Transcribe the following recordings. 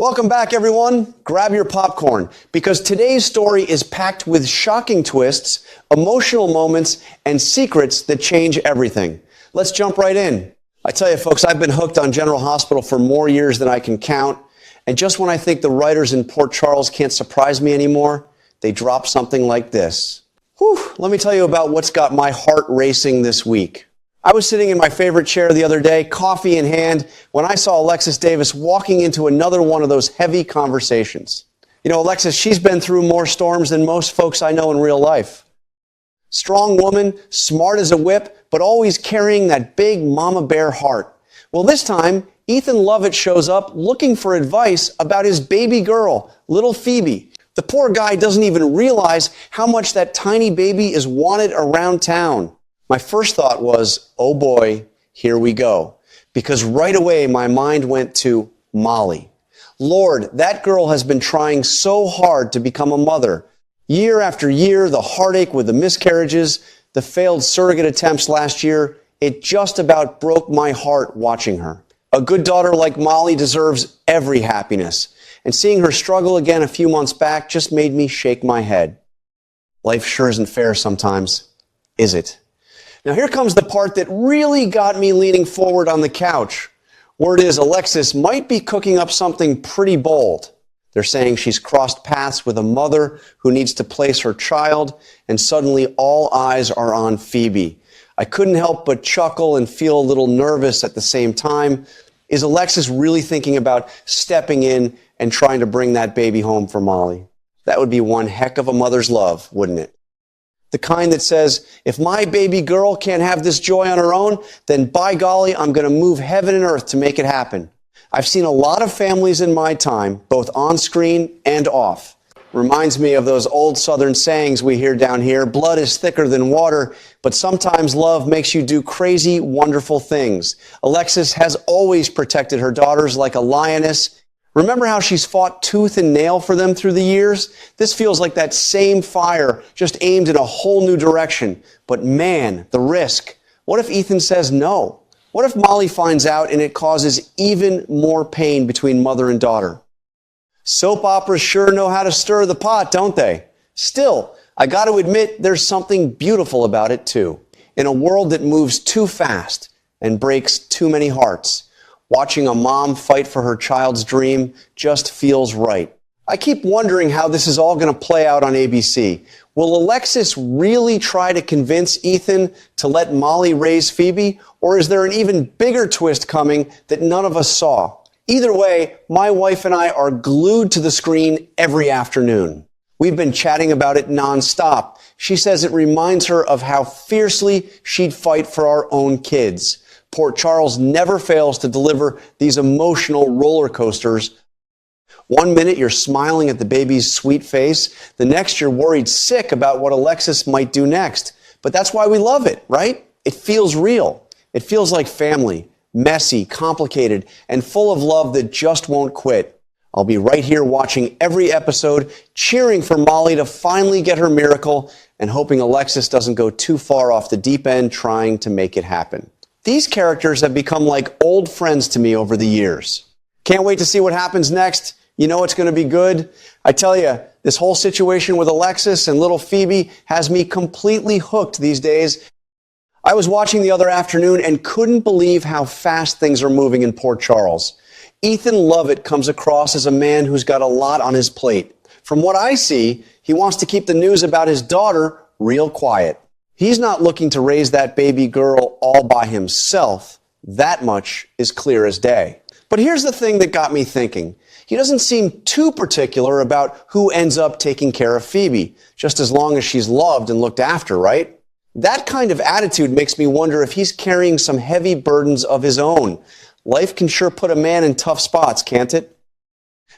Welcome back, everyone. Grab your popcorn, because today's story is packed with shocking twists, emotional moments, and secrets that change everything. Let's jump right in. I tell you, folks, I've been hooked on General Hospital for more years than I can count. And just when I think the writers in Port Charles can't surprise me anymore, they drop something like this. Whew, let me tell you about what's got my heart racing this week. I was sitting in my favorite chair the other day, coffee in hand, when I saw Alexis Davis walking into another one of those heavy conversations. You know, Alexis, she's been through more storms than most folks I know in real life. Strong woman, smart as a whip, but always carrying that big mama bear heart. Well, this time, Ethan Lovett shows up looking for advice about his baby girl, little Phoebe. The poor guy doesn't even realize how much that tiny baby is wanted around town. My first thought was, oh boy, here we go. Because right away, my mind went to Molly. Lord, that girl has been trying so hard to become a mother. Year after year, the heartache with the miscarriages, the failed surrogate attempts last year, it just about broke my heart watching her. A good daughter like Molly deserves every happiness. And seeing her struggle again a few months back just made me shake my head. Life sure isn't fair sometimes, is it? Now here comes the part that really got me leaning forward on the couch. Word is Alexis might be cooking up something pretty bold. They're saying she's crossed paths with a mother who needs to place her child, and suddenly all eyes are on Phoebe. I couldn't help but chuckle and feel a little nervous at the same time. Is Alexis really thinking about stepping in and trying to bring that baby home for Molly? That would be one heck of a mother's love, wouldn't it? The kind that says, if my baby girl can't have this joy on her own, then by golly, I'm going to move heaven and earth to make it happen. I've seen a lot of families in my time, both on screen and off. Reminds me of those old Southern sayings we hear down here, blood is thicker than water, but sometimes love makes you do crazy, wonderful things. Alexis has always protected her daughters like a lioness. Remember how she's fought tooth and nail for them through the years? This feels like that same fire, just aimed in a whole new direction. But man, the risk. What if Ethan says no? What if Molly finds out and it causes even more pain between mother and daughter? Soap operas sure know how to stir the pot, don't they? Still, I got to admit there's something beautiful about it too. In a world that moves too fast and breaks too many hearts, watching a mom fight for her child's dream just feels right. I keep wondering how this is all going to play out on ABC. Will Alexis really try to convince Ethan to let Molly raise Phoebe? Or is there an even bigger twist coming that none of us saw? Either way, my wife and I are glued to the screen every afternoon. We've been chatting about it nonstop. She says it reminds her of how fiercely she'd fight for our own kids. Port Charles never fails to deliver these emotional roller coasters. One minute you're smiling at the baby's sweet face. The next you're worried sick about what Alexis might do next. But that's why we love it, right? It feels real. It feels like family, messy, complicated, and full of love that just won't quit. I'll be right here watching every episode, cheering for Molly to finally get her miracle and hoping Alexis doesn't go too far off the deep end trying to make it happen. These characters have become like old friends to me over the years. Can't wait to see what happens next. You know it's going to be good. I tell you, this whole situation with Alexis and little Phoebe has me completely hooked these days. I was watching the other afternoon and couldn't believe how fast things are moving in Port Charles. Ethan Lovett comes across as a man who's got a lot on his plate. From what I see, he wants to keep the news about his daughter real quiet. He's not looking to raise that baby girl all by himself. That much is clear as day. But here's the thing that got me thinking. He doesn't seem too particular about who ends up taking care of Phoebe, just as long as she's loved and looked after, right? That kind of attitude makes me wonder if he's carrying some heavy burdens of his own. Life can sure put a man in tough spots, can't it?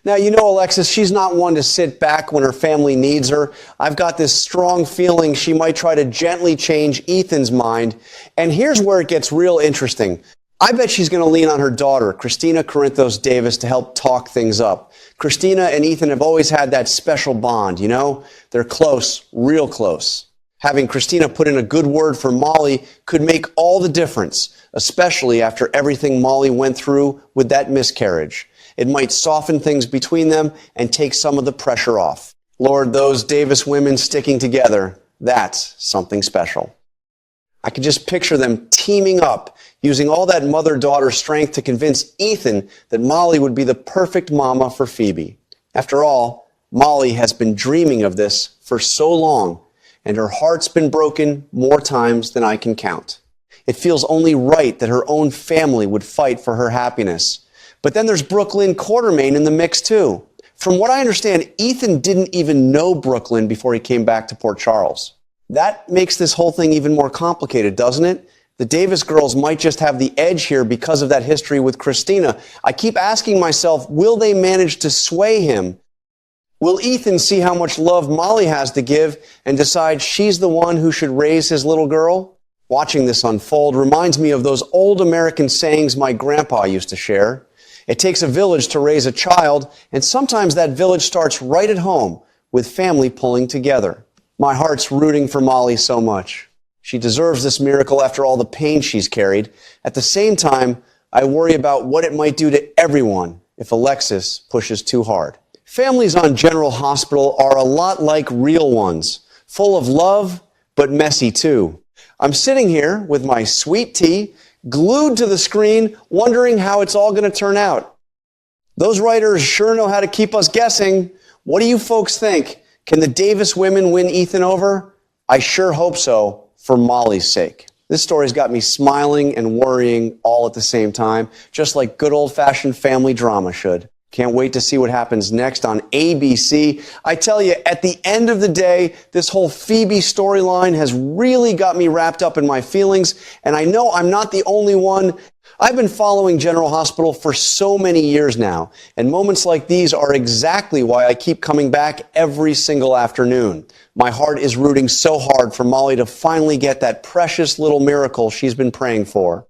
Now, you know, Alexis, she's not one to sit back when her family needs her. I've got this strong feeling she might try to gently change Ethan's mind. And here's where it gets real interesting. I bet she's going to lean on her daughter, Christina Corinthos Davis, to help talk things up. Christina and Ethan have always had that special bond, you know? They're close, real close. Having Christina put in a good word for Molly could make all the difference, especially after everything Molly went through with that miscarriage. It might soften things between them and take some of the pressure off. Lord, those Davis women sticking together, that's something special. I could just picture them teaming up, using all that mother-daughter strength to convince Ethan that Molly would be the perfect mama for Phoebe. After all, Molly has been dreaming of this for so long, and her heart's been broken more times than I can count. It feels only right that her own family would fight for her happiness. But then there's Brooklyn Quartermain in the mix too. From what I understand, Ethan didn't even know Brooklyn before he came back to Port Charles. That makes this whole thing even more complicated, doesn't it? The Davis girls might just have the edge here because of that history with Christina. I keep asking myself, will they manage to sway him? Will Ethan see how much love Molly has to give and decide she's the one who should raise his little girl? Watching this unfold reminds me of those old American sayings my grandpa used to share. It takes a village to raise a child, and sometimes that village starts right at home with family pulling together. My heart's rooting for Molly so much. She deserves this miracle after all the pain she's carried. At the same time, I worry about what it might do to everyone if Alexis pushes too hard. Families on General Hospital are a lot like real ones, full of love, but messy too. I'm sitting here with my sweet tea, glued to the screen, wondering how it's all going to turn out. Those writers sure know how to keep us guessing. What do you folks think? Can the Davis women win Ethan over? I sure hope so, for Molly's sake. This story's got me smiling and worrying all at the same time, just like good old-fashioned family drama should. Can't wait to see what happens next on ABC. I tell you, at the end of the day, this whole Phoebe storyline has really got me wrapped up in my feelings, and I know I'm not the only one. I've been following General Hospital for so many years now, and moments like these are exactly why I keep coming back every single afternoon. My heart is rooting so hard for Molly to finally get that precious little miracle she's been praying for.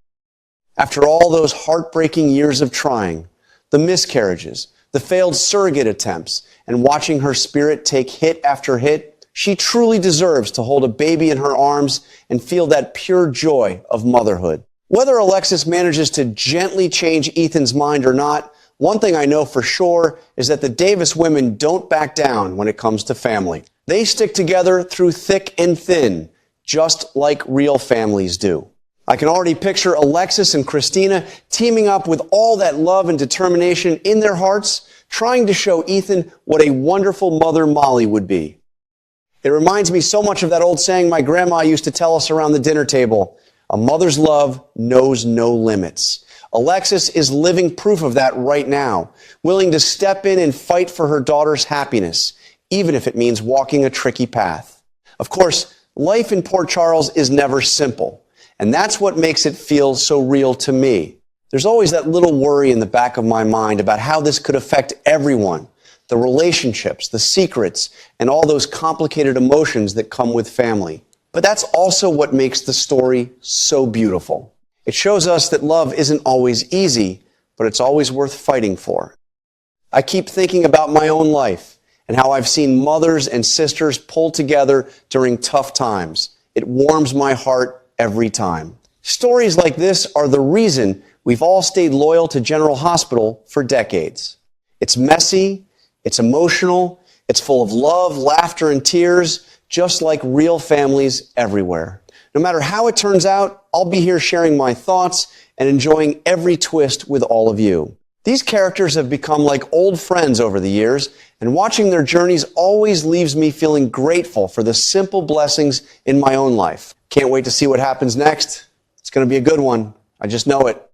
After all those heartbreaking years of trying, the miscarriages, the failed surrogate attempts, and watching her spirit take hit after hit, she truly deserves to hold a baby in her arms and feel that pure joy of motherhood. Whether Alexis manages to gently change Ethan's mind or not, one thing I know for sure is that the Davis women don't back down when it comes to family. They stick together through thick and thin, just like real families do. I can already picture Alexis and Christina teaming up with all that love and determination in their hearts, trying to show Ethan what a wonderful mother Molly would be. It reminds me so much of that old saying my grandma used to tell us around the dinner table: a mother's love knows no limits. Alexis is living proof of that right now, willing to step in and fight for her daughter's happiness, even if it means walking a tricky path. Of course, life in Port Charles is never simple. And that's what makes it feel so real to me. There's always that little worry in the back of my mind about how this could affect everyone, the relationships, the secrets, and all those complicated emotions that come with family. But that's also what makes the story so beautiful. It shows us that love isn't always easy, but it's always worth fighting for. I keep thinking about my own life and how I've seen mothers and sisters pull together during tough times. It warms my heart every time. Stories like this are the reason we've all stayed loyal to General Hospital for decades. It's messy, it's emotional, it's full of love, laughter, and tears, just like real families everywhere. No matter how it turns out, I'll be here sharing my thoughts and enjoying every twist with all of you. These characters have become like old friends over the years, and watching their journeys always leaves me feeling grateful for the simple blessings in my own life. Can't wait to see what happens next. It's going to be a good one. I just know it.